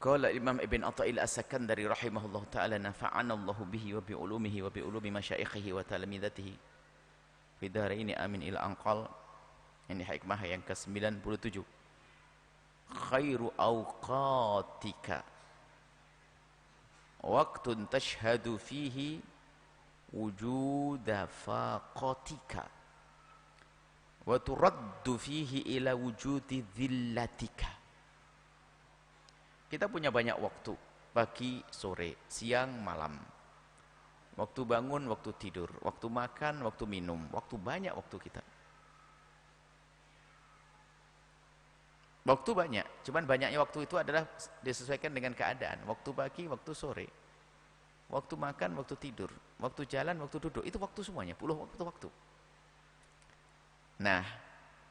Qala Imam Ibn Atha'il As-Sakandari rahimahullah ta'ala nafa'anallahu bihi wa bi'ulumihi wa bi'ulumi masyaikhihi wa talamidatihi fi dharaini amin ila anqal. Ini hikmah yang ke-97. Khairu awqatika waqtun tashhadu fihi wujuda faqatika wa turaddu fihi ila wujudi dhillatika. Kita punya banyak waktu, pagi, sore, siang, malam. Waktu bangun, waktu tidur, waktu makan, waktu minum, waktu banyak waktu kita. Waktu banyak, cuman banyaknya waktu itu adalah disesuaikan dengan keadaan. Waktu pagi, waktu sore, waktu makan, waktu tidur, waktu jalan, waktu duduk, itu waktu semuanya, puluh waktu. Nah,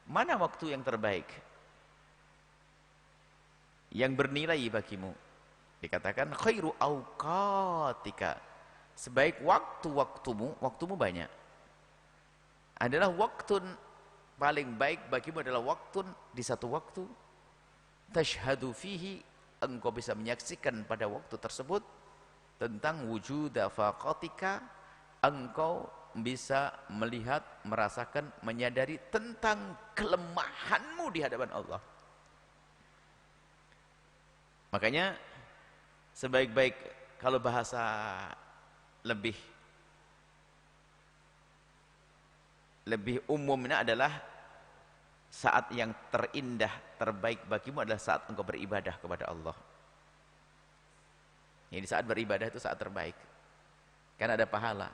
mana waktu yang terbaik? Yang bernilai bagimu? Dikatakan khairu awqatika, sebaik waktumu banyak. Adalah waktu paling baik bagimu adalah waktu di satu waktu tashhadu fihi, engkau bisa menyaksikan pada waktu tersebut tentang wujuda faqatika, engkau bisa melihat, merasakan, menyadari tentang kelemahanmu di hadapan Allah. Makanya sebaik-baik, kalau bahasa lebih umumnya adalah saat yang terindah, terbaik bagimu adalah saat engkau beribadah kepada Allah. Jadi saat beribadah itu saat terbaik, kan ada pahala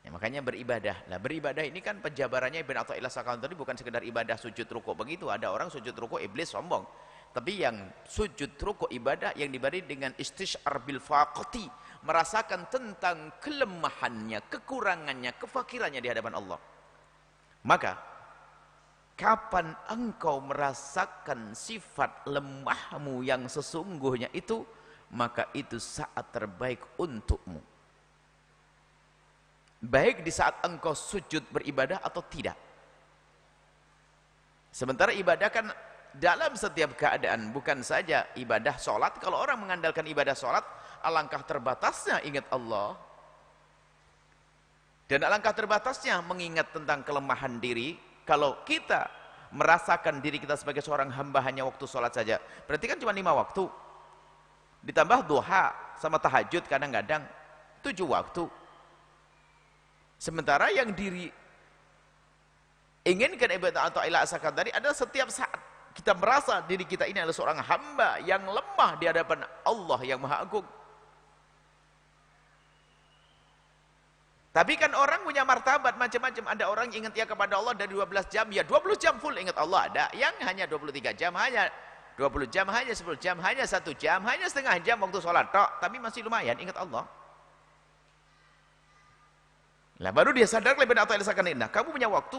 ya, makanya beribadah. Nah, beribadah ini kan penjabarannya Ibn Atha'il As-Sakandari bukan sekedar ibadah sujud rukuk begitu. Ada orang sujud rukuk iblis sombong, tapi yang sujud rukuk ibadah yang diberi dengan istisyar bil faqati, merasakan tentang kelemahannya, kekurangannya, kefakirannya di hadapan Allah. Maka kapan engkau merasakan sifat lemahmu yang sesungguhnya itu, maka itu saat terbaik untukmu. Baik di saat engkau sujud beribadah atau tidak. Sementara ibadah kan dalam setiap keadaan, bukan saja ibadah sholat. Kalau orang mengandalkan ibadah sholat, alangkah terbatasnya ingat Allah, dan alangkah terbatasnya mengingat tentang kelemahan diri. Kalau kita merasakan diri kita sebagai seorang hamba hanya waktu sholat saja, berarti kan cuma 5 waktu, ditambah duha sama tahajud kadang-kadang 7 waktu. Sementara yang diri inginkan Ibn Atha'il As-Sakandari adalah setiap saat kita merasa diri kita ini adalah seorang hamba yang lemah di hadapan Allah yang Maha Agung. Tapi kan orang punya martabat macam-macam. Ada orang ingat ya kepada Allah dari 12 jam, ya 20 jam full ingat Allah. Ada yang hanya 23 jam, hanya 20 jam, hanya 10 jam, hanya 1 jam, hanya setengah jam waktu sholat tok, tapi masih lumayan ingat Allah. Lah baru dia sadar Ibn Atha'il As-Sakandari, nah kamu punya waktu.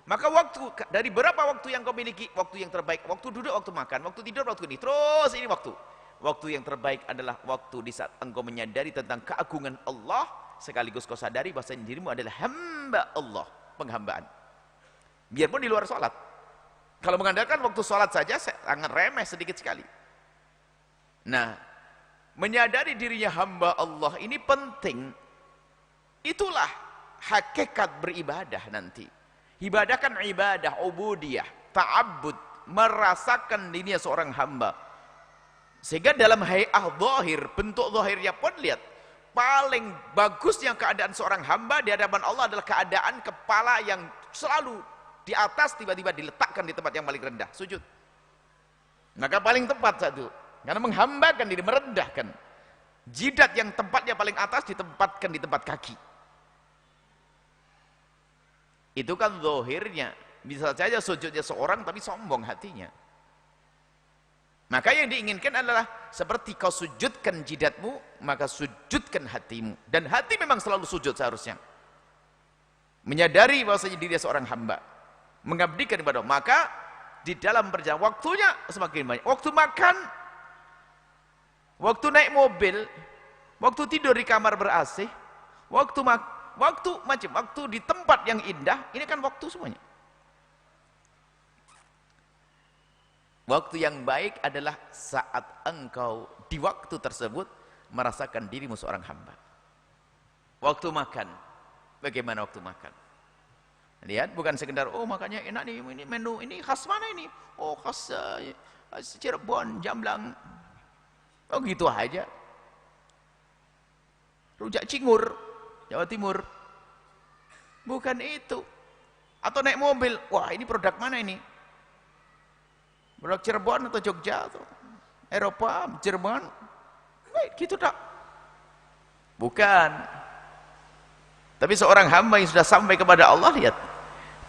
Maka waktu, dari berapa waktu yang kau miliki? Waktu yang terbaik, waktu duduk, waktu makan, waktu tidur, waktu ini. Terus ini waktu. Waktu yang terbaik adalah waktu di saat engkau menyadari tentang keagungan Allah, sekaligus kau sadari bahwa dirimu adalah hamba Allah, penghambaan. Biarpun di luar sholat. Kalau mengandalkan waktu sholat saja, sangat remeh sedikit sekali. Nah, menyadari dirinya hamba Allah ini penting. Itulah hakikat beribadah nanti. Ibadah kan ibadah, ubudiyah, ta'abbud, merasakan dirinya seorang hamba. Sehingga dalam hay'ah zahir, bentuk zahirnya pun lihat, paling bagusnya keadaan seorang hamba di hadapan Allah adalah keadaan kepala yang selalu di atas, tiba-tiba diletakkan di tempat yang paling rendah, sujud. Maka paling tepat satu, karena menghambakan diri, merendahkan. Jidat yang tempatnya paling atas ditempatkan di tempat kaki. Itu kan zahirnya. Bisa saja sujudnya seorang tapi sombong hatinya. Maka yang diinginkan adalah seperti kau sujudkan jidatmu, maka sujudkan hatimu. Dan hati memang selalu sujud seharusnya. Menyadari bahwasanya dirinya seorang hamba, mengabdikan kepada Allah. Maka di dalam perjalanan waktunya semakin banyak. Waktu makan, waktu naik mobil, waktu tidur di kamar ber-AC, waktu macam waktu di tempat yang indah, ini kan waktu semuanya. Waktu yang baik adalah saat engkau di waktu tersebut merasakan dirimu seorang hamba. Waktu makan, bagaimana waktu makan? Lihat, bukan sekedar, oh makannya enak nih, ini menu, ini khas mana ini? Oh khas Cirebon, Jamblang. Oh gitu aja. Rujak cingur, Jawa Timur. Bukan itu. Atau naik mobil, wah ini produk mana ini? Produk Cirebon atau Jogja atau Eropa, Jerman? Baik, gitu tak? Bukan. Tapi seorang hamba yang sudah sampai kepada Allah, lihat,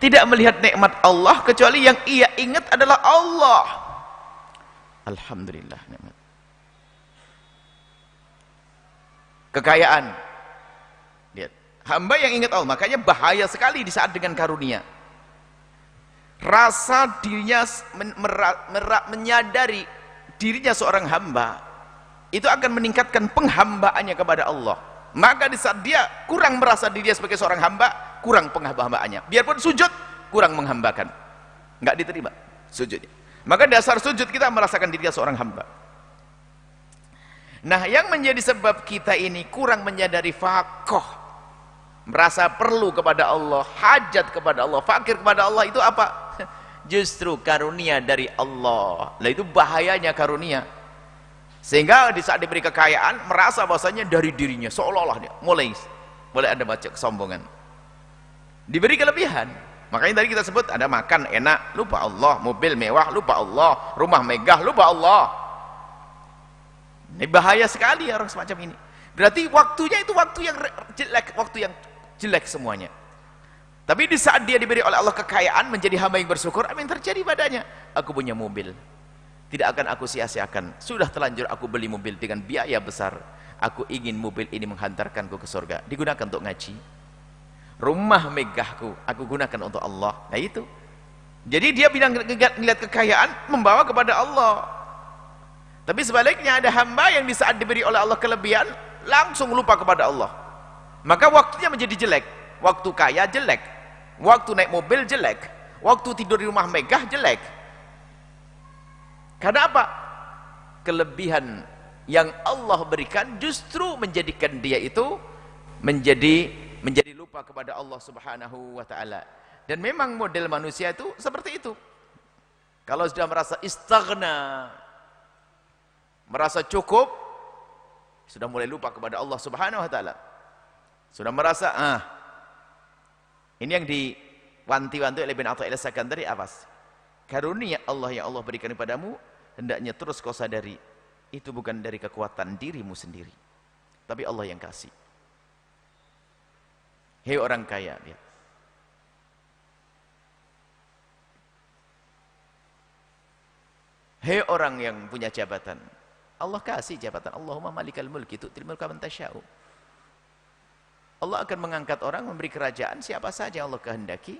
tidak melihat nikmat Allah kecuali yang ia ingat adalah Allah. Alhamdulillah nikmat. Kekayaan. Lihat, hamba yang ingat Allah, makanya bahaya sekali di saat dengan karunia. Rasa dirinya menyadari dirinya seorang hamba itu akan meningkatkan penghambaannya kepada Allah. Maka di saat dia kurang merasa dirinya sebagai seorang hamba, kurang penghambaannya. Biarpun sujud, kurang menghambakan, nggak diterima sujudnya. Maka dasar sujud kita merasakan dirinya seorang hamba. Nah, yang menjadi sebab kita ini kurang menyadari faqih, merasa perlu kepada Allah, hajat kepada Allah, fakir kepada Allah, itu apa? Justru karunia dari Allah. Nah, itu bahayanya karunia. Sehingga di saat diberi kekayaan merasa bahwasanya dari dirinya, seolah-olah dia mulai ada baca kesombongan. Diberi kelebihan. Makanya tadi kita sebut ada makan enak, lupa Allah, mobil mewah, lupa Allah, rumah megah, lupa Allah. Ini bahaya sekali orang semacam ini. Berarti waktunya itu waktu yang jelek semuanya. Tapi di saat dia diberi oleh Allah kekayaan, menjadi hamba yang bersyukur, apa yang terjadi padanya? Aku punya mobil, tidak akan aku sia-siakan. Sudah terlanjur aku beli mobil dengan biaya besar. Aku ingin mobil ini menghantarkanku ke surga, digunakan untuk ngaji. Rumah megahku aku gunakan untuk Allah. Nah itu. Jadi dia bilang ngelihat kekayaan membawa kepada Allah. Tapi sebaliknya ada hamba yang di saat diberi oleh Allah kelebihan langsung lupa kepada Allah. Maka waktunya menjadi jelek. Waktu kaya jelek, waktu naik mobil jelek, waktu tidur di rumah megah jelek. Karena apa? Kelebihan yang Allah berikan justru menjadikan dia itu menjadi lupa kepada Allah Subhanahu wa taala. Dan memang model manusia itu seperti itu. Kalau sudah merasa istaghna, merasa cukup, sudah mulai lupa kepada Allah Subhanahu wa taala. Sudah merasa ini yang diwanti-wanti oleh Ibn Athaillah Sakandari, awas. Karunia Allah yang Allah berikan kepadamu hendaknya terus kau sadari, itu bukan dari kekuatan dirimu sendiri, tapi Allah yang kasih. Hei orang kaya, lihat. Hei orang yang punya jabatan, Allah kasih jabatan. Allahumma malikal mulki tu'til mulka man tasya'u. Allah akan mengangkat orang, memberi kerajaan siapa saja Allah kehendaki.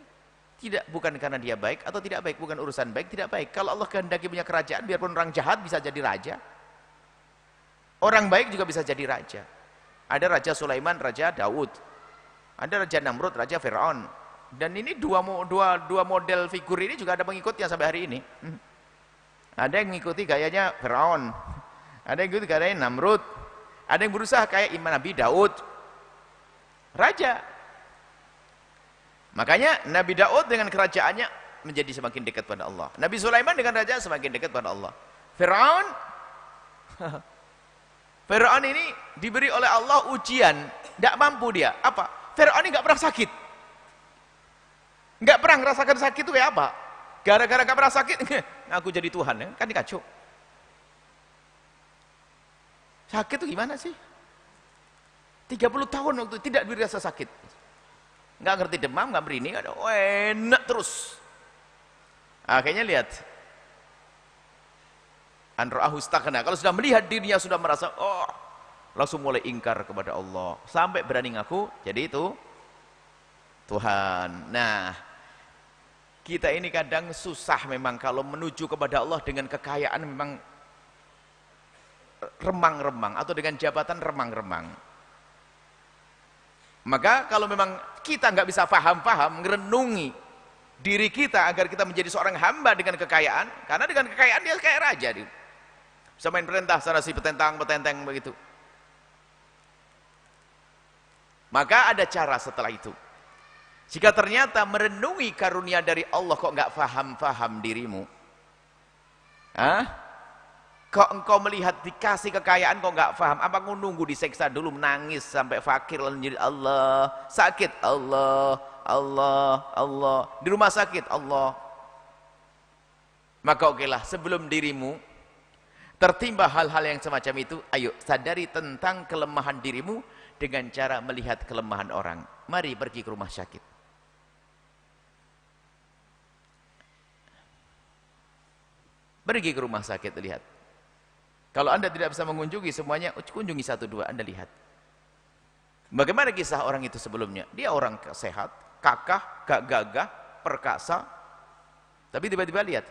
Bukan karena dia baik atau tidak baik, bukan urusan baik tidak baik. Kalau Allah kehendaki punya kerajaan, biarpun orang jahat bisa jadi raja, orang baik juga bisa jadi raja. Ada Raja Sulaiman, Raja Daud, ada Raja Namrud, Raja Fir'aun. Dan ini dua model figur ini juga ada pengikutnya sampai hari ini. Ada yang mengikuti gayanya Fir'aun, ada yang mengikuti gayanya Namrud, ada yang berusaha kayak Imam Nabi Daud, raja. Makanya Nabi Daud dengan kerajaannya menjadi semakin dekat pada Allah. Nabi Sulaiman dengan raja semakin dekat pada Allah. Fir'aun ini diberi oleh Allah ujian, tidak mampu dia. Apa? Fir'aun ini nggak pernah sakit, nggak pernah merasakan sakit itu kayak apa? Gara-gara nggak pernah sakit, aku jadi Tuhan, ya? Kan dikacau. Sakit itu gimana sih? 30 tahun waktu itu tidak dirasa sakit, nggak ngerti demam, nggak berini, nggak ada, enak terus. Akhirnya lihat, anra'ahu istaghna. Kalau sudah melihat dirinya sudah merasa, langsung mulai ingkar kepada Allah, sampai berani ngaku jadi itu Tuhan. Nah, kita ini kadang susah memang kalau menuju kepada Allah dengan kekayaan memang remang-remang, atau dengan jabatan remang-remang. Maka kalau memang kita nggak bisa paham-paham, merenungi diri kita agar kita menjadi seorang hamba dengan kekayaan, karena dengan kekayaan dia kayak raja dia. Bisa main perintah sana si petentang begitu. Maka ada cara setelah itu. Jika ternyata merenungi karunia dari Allah kok nggak faham dirimu, kok engkau melihat dikasih kekayaan kok nggak paham, apa kau nunggu diseksa dulu menangis sampai fakir lalu jadi Allah, sakit Allah, di rumah sakit Allah. Maka okelah, sebelum dirimu tertimpa hal-hal yang semacam itu, ayo sadari tentang kelemahan dirimu dengan cara melihat kelemahan orang. Mari pergi ke rumah sakit. Pergi ke rumah sakit, lihat. Kalau Anda tidak bisa mengunjungi semuanya, kunjungi satu dua, Anda lihat. Bagaimana kisah orang itu sebelumnya? Dia orang sehat, kakah, gak gagah, perkasa. Tapi tiba-tiba lihat,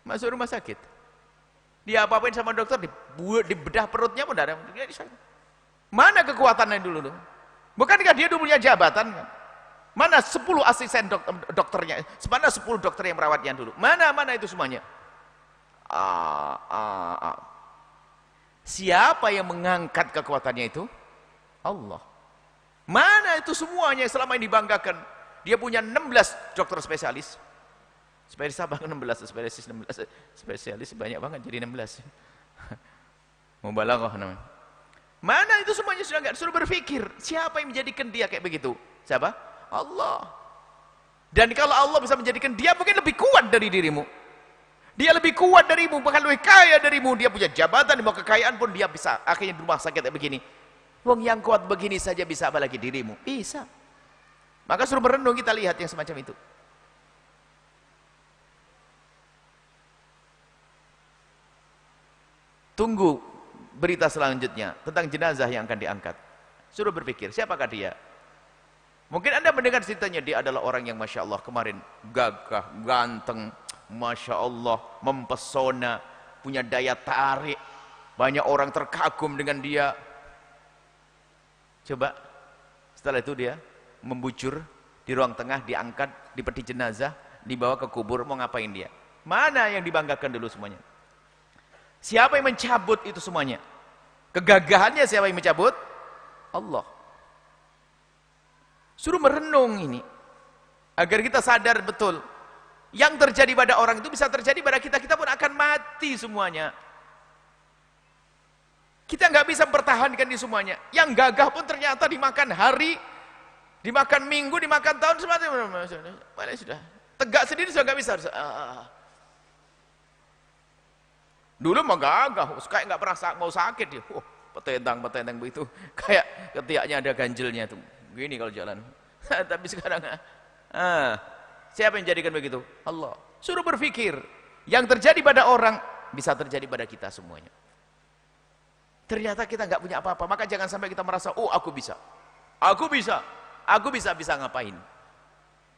masuk rumah sakit. Dia apa-apain sama dokter, dibedah perutnya pun tidak ada. Mana kekuatannya dulu? Bukankah dia dulu punya jabatan? Mana 10 asisten dokternya? Mana 10 dokter yang merawatnya dulu? Mana itu semuanya? Siapa yang mengangkat kekuatannya itu? Allah. Mana itu semuanya selama ini dibanggakan? Dia punya 16 dokter spesialis. Spesialis apa? 16 spesialis banyak banget jadi 16. Mubalaghah namanya. Mana itu semuanya sudah enggak, suruh berpikir siapa yang menjadikan dia kayak begitu? Siapa? Allah. Dan kalau Allah bisa menjadikan dia, mungkin lebih kuat dari dirimu. Dia lebih kuat darimu, bahkan lebih kaya darimu. Dia punya jabatan, mau kekayaan pun dia bisa. Akhirnya di rumah sakit kayak begini. Wong yang kuat begini saja bisa, apalagi dirimu? Bisa. Maka suruh merenung, kita lihat yang semacam itu. Tunggu berita selanjutnya tentang jenazah yang akan diangkat. Suruh berpikir, siapakah dia? Mungkin Anda mendengar ceritanya, dia adalah orang yang Masya Allah kemarin gagah, ganteng, Masya Allah, mempesona, punya daya tarik, banyak orang terkagum dengan dia. Coba setelah itu dia membujur di ruang tengah, diangkat di peti jenazah, dibawa ke kubur. Mau ngapain dia? Mana yang dibanggakan dulu semuanya? Siapa yang mencabut itu semuanya? Kegagahannya siapa yang mencabut? Allah. Suruh merenung ini agar kita sadar betul yang terjadi pada orang itu bisa terjadi pada kita. Kita pun akan mati semuanya. Kita nggak bisa mempertahankan di semuanya. Yang gagah pun ternyata dimakan hari, dimakan minggu, dimakan tahun, semuanya sudah tegak sendiri sudah nggak bisa. Dulu mah gagah, kayak nggak pernah mau sakit dia. Petentang begitu, kayak ketiaknya ada ganjelnya tuh. Gini kalau jalan. Tapi sekarang siapa yang jadikan begitu? Allah. Suruh berpikir, yang terjadi pada orang bisa terjadi pada kita semuanya. Ternyata kita nggak punya apa-apa, maka jangan sampai kita merasa, oh aku bisa ngapain?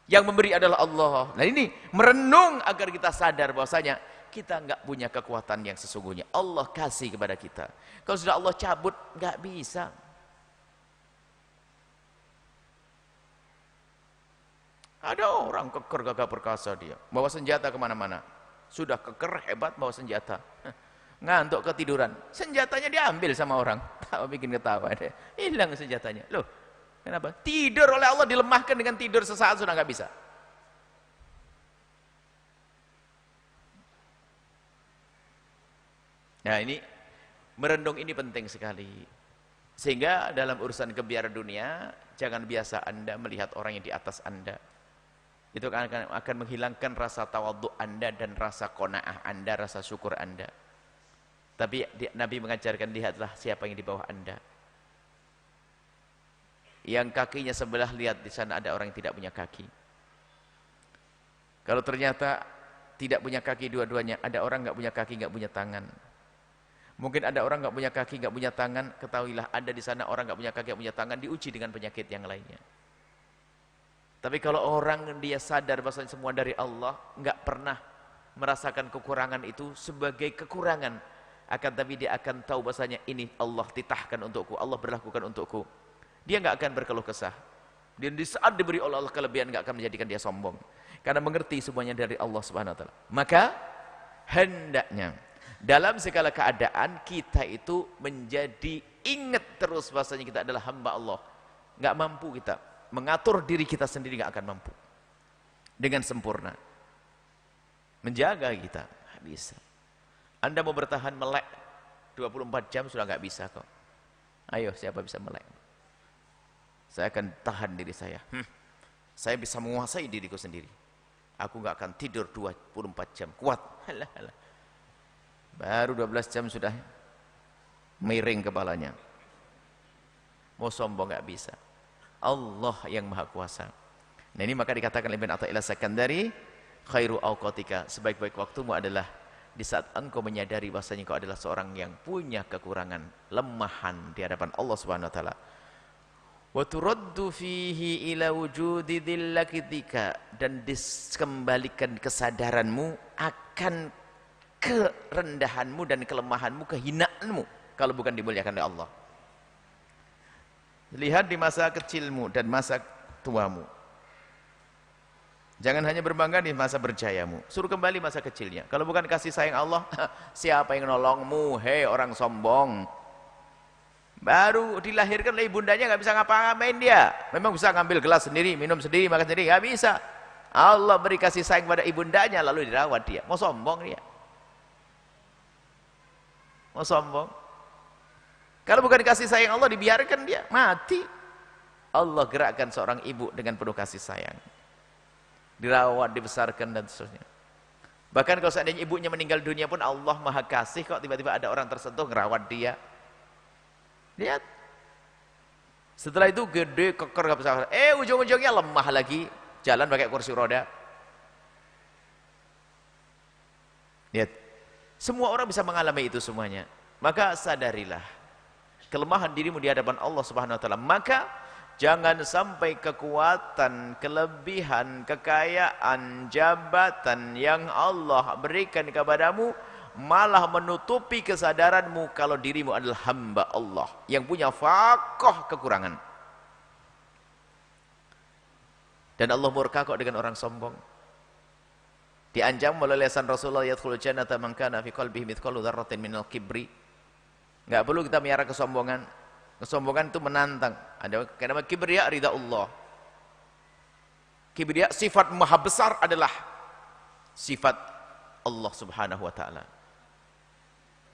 Yang memberi adalah Allah. Nah ini merenung agar kita sadar bahwasanya kita nggak punya kekuatan yang sesungguhnya. Allah kasih kepada kita. Kalau sudah Allah cabut, nggak bisa. Ada orang keker gagah perkasa dia, bawa senjata kemana-mana. Sudah keker hebat bawa senjata. Ngantuk ketiduran, senjatanya diambil sama orang. Tak bikin ketawa deh. Hilang senjatanya. Loh, kenapa? Tidur oleh Allah dilemahkan dengan tidur sesaat sudah nggak bisa. Nah ini merenung ini penting sekali. Sehingga dalam urusan kebiasaan dunia, jangan biasa Anda melihat orang yang di atas Anda. Itu akan menghilangkan rasa tawadhu Anda dan rasa qanaah Anda, rasa syukur Anda. Tapi Nabi mengajarkan, lihatlah siapa yang di bawah Anda. Yang kakinya sebelah, lihat di sana ada orang yang tidak punya kaki. Kalau ternyata tidak punya kaki dua-duanya, ada orang nggak punya kaki, nggak punya tangan. Mungkin ada orang nggak punya kaki, nggak punya tangan, ketahuilah ada di sana orang nggak punya kaki, nggak punya tangan, diuji dengan penyakit yang lainnya. Tapi kalau orang dia sadar bahwa semua dari Allah, nggak pernah merasakan kekurangan itu sebagai kekurangan, akan tapi dia akan tahu bahasanya ini Allah titahkan untukku, Allah berlakukan untukku. Dia nggak akan berkeluh kesah. Dan di saat diberi oleh Allah kelebihan, nggak akan menjadikan dia sombong. Karena mengerti semuanya dari Allah Subhanahu wa taala. Maka hendaknya dalam segala keadaan kita itu menjadi ingat terus bahwasanya kita adalah hamba Allah. Enggak mampu kita mengatur diri kita sendiri, enggak akan mampu dengan sempurna. Menjaga kita enggak bisa. Anda mau bertahan melek 24 jam sudah enggak bisa kok. Ayo, siapa bisa melek? Saya akan tahan diri saya. Saya bisa menguasai diriku sendiri. Aku nggak akan tidur 24 jam. Kuat. Halah, halah. Baru 12 jam sudah miring kepalanya. Mau sombong nggak bisa. Allah yang maha kuasa. Nah ini maka dikatakan oleh Ibn Athaillah Sakandari, khairu awqatika, sebaik-baik waktumu adalah di saat engkau menyadari bahwasanya engkau adalah seorang yang punya kekurangan, lemahan di hadapan Allah Subhanahu wa taala. Wa turaddu fihi ila wujudi dhillakitika, dan dikembalikan kesadaranmu akan kerendahanmu dan kelemahanmu, kehinaanmu kalau bukan dimuliakan oleh Allah. Lihat di masa kecilmu dan masa tuamu. Jangan hanya berbangga di masa berjayamu. Suruh kembali masa kecilnya. Kalau bukan kasih sayang Allah, siapa yang nolongmu? Hei orang sombong. Baru dilahirkan oleh ibundanya nggak bisa ngapa-ngapain dia. Memang bisa ngambil gelas sendiri, minum sendiri, makan sendiri, nggak bisa. Allah beri kasih sayang pada ibundanya lalu dirawat dia. Mau sombong dia? Mau sombong? Kalau bukan kasih sayang Allah dibiarkan dia mati. Allah gerakkan seorang ibu dengan penuh kasih sayang. Dirawat, dibesarkan dan seterusnya. Bahkan kalau seandainya ibunya meninggal dunia pun Allah maha kasih kok, tiba-tiba ada orang tersentuh ngerawat dia. Lihat. Setelah itu gede, keker, gak bisa. Ujung-ujungnya lemah lagi, jalan pakai kursi roda. Lihat. Semua orang bisa mengalami itu semuanya. Maka sadarilah kelemahan dirimu di hadapan Allah Subhanahu wa taala. Maka jangan sampai kekuatan, kelebihan, kekayaan, jabatan yang Allah berikan kepadamu malah menutupi kesadaranmu kalau dirimu adalah hamba Allah yang punya fakoh kekurangan. Dan Allah murka kok dengan orang sombong. Diancam melalui lisan Rasulullah, yadkhulul jannata man kana fi qalbihi mithqalu dzarratin minal kibri. Enggak perlu kita miara kesombongan. Kesombongan itu menantang. Ada nama kibriya ridha Allah. Kibriya sifat maha besar adalah sifat Allah Subhanahu wa taala.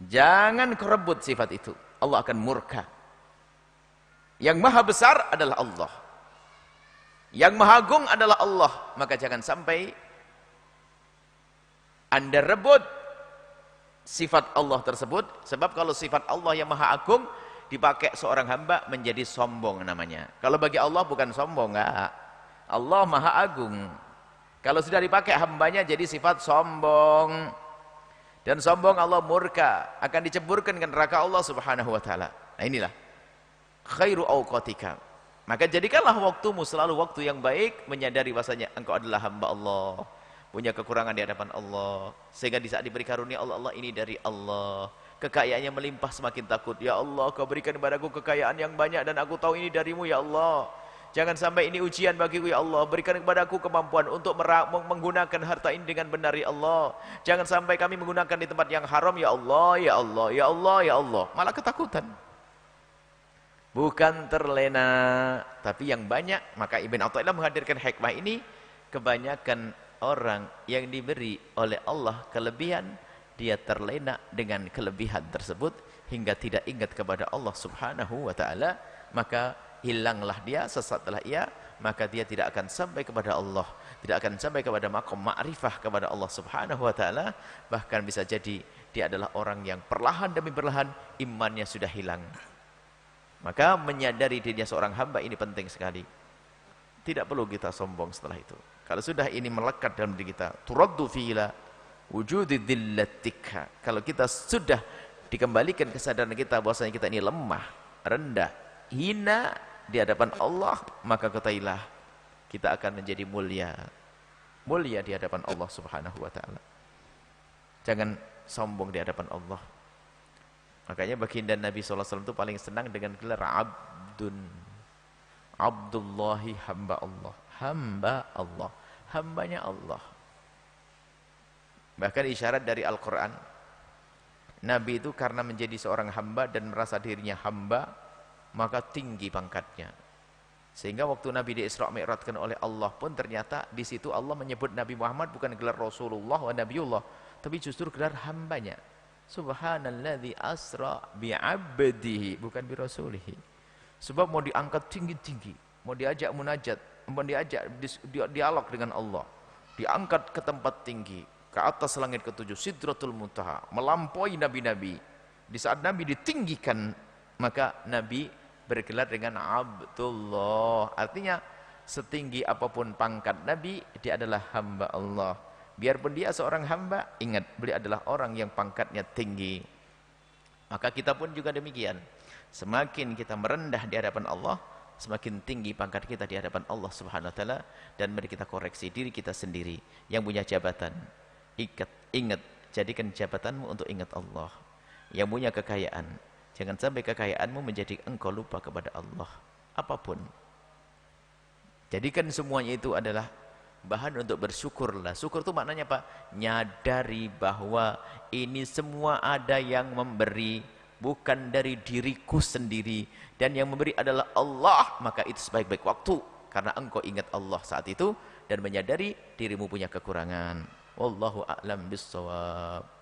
Jangan kerebut sifat itu. Allah akan murka. Yang maha besar adalah Allah. Yang maha agung adalah Allah. Maka jangan sampai Anda rebut sifat Allah tersebut. Sebab kalau sifat Allah yang maha agung dipakai seorang hamba menjadi sombong namanya. Kalau bagi Allah bukan sombong, enggak. Allah maha agung. Kalau sudah dipakai hambanya jadi sifat sombong. Dan sombong Allah murka, akan diceburkan ke neraka Allah Subhanahu wa taala. Nah inilah khairu awqatika. Maka jadikanlah waktumu selalu waktu yang baik, menyadari bahwasanya engkau adalah hamba Allah, punya kekurangan di hadapan Allah, sehingga di saat diberi karunia Allah, Allah ini dari Allah. Kekayaannya melimpah semakin takut. Ya Allah, kau berikan kepadaku kekayaan yang banyak dan aku tahu ini darimu ya Allah. Jangan sampai ini ujian bagiku ya Allah. Berikan kepadaku kemampuan untuk menggunakan harta ini dengan benar ya Allah. Jangan sampai kami menggunakan di tempat yang haram ya Allah, ya Allah, ya Allah, ya Allah. Malah ketakutan. Bukan terlena, tapi yang banyak. Maka Ibn Athaillah menghadirkan hikmah ini. Kebanyakan orang yang diberi oleh Allah kelebihan, dia terlena dengan kelebihan tersebut hingga tidak ingat kepada Allah Subhanahu wa taala. Maka hilanglah dia, sesatlah ia, maka dia tidak akan sampai kepada Allah, tidak akan sampai kepada maqam ma'rifah kepada Allah Subhanahu wa taala. Bahkan bisa jadi dia adalah orang yang perlahan demi perlahan imannya sudah hilang. Maka menyadari dirinya seorang hamba ini penting sekali. Tidak perlu kita sombong setelah itu. Kalau sudah ini melekat dalam diri kita, turaddu fi ila wujudi dhillatika. Kalau kita sudah dikembalikan kesadaran kita bahwasanya kita ini lemah, rendah, hina di hadapan Allah, maka ketahuilah kita akan menjadi mulia. Mulia di hadapan Allah Subhanahu wa taala. Jangan sombong di hadapan Allah. Makanya baginda Nabi sallallahu alaihi wasallam itu paling senang dengan gelar Abdun. Abdullahi, hamba Allah. Hamba Allah. hambanya Allah. Bahkan isyarat dari Al-Quran, Nabi itu karena menjadi seorang hamba dan merasa dirinya hamba, maka tinggi pangkatnya. Sehingga waktu Nabi di Isra' Mi'rajkan oleh Allah pun ternyata di situ Allah menyebut Nabi Muhammad bukan gelar Rasulullah wa Nabiullah, tapi justru gelar hambanya. Subhanalladzi asra bi'abdihi, bukan bi rasulihi. Sebab mau diangkat tinggi-tinggi, mau diajak munajat, mau diajak dialog dengan Allah, diangkat ke tempat tinggi, ke atas langit ketujuh, Sidratul Muntaha, melampaui nabi-nabi. Di saat Nabi ditinggikan, maka Nabi bergelar dengan Abdullah. Artinya setinggi apapun pangkat Nabi, dia adalah hamba Allah. Biarpun dia seorang hamba, ingat beliau adalah orang yang pangkatnya tinggi. Maka kita pun juga demikian. Semakin kita merendah di hadapan Allah, semakin tinggi pangkat kita di hadapan Allah Subhanahu wa taala. Dan mari kita koreksi diri kita sendiri yang punya jabatan. Ingat, jadikan jabatanmu untuk ingat Allah. Yang punya kekayaan, jangan sampai kekayaanmu menjadi engkau lupa kepada Allah. Apapun, jadikan semuanya itu adalah bahan untuk bersyukurlah. Syukur itu maknanya apa? Nyadari bahwa ini semua ada yang memberi, bukan dari diriku sendiri, dan yang memberi adalah Allah. Maka itu sebaik-baik waktu, karena engkau ingat Allah saat itu dan menyadari dirimu punya kekurangan. Wallahu a'lam bissawab.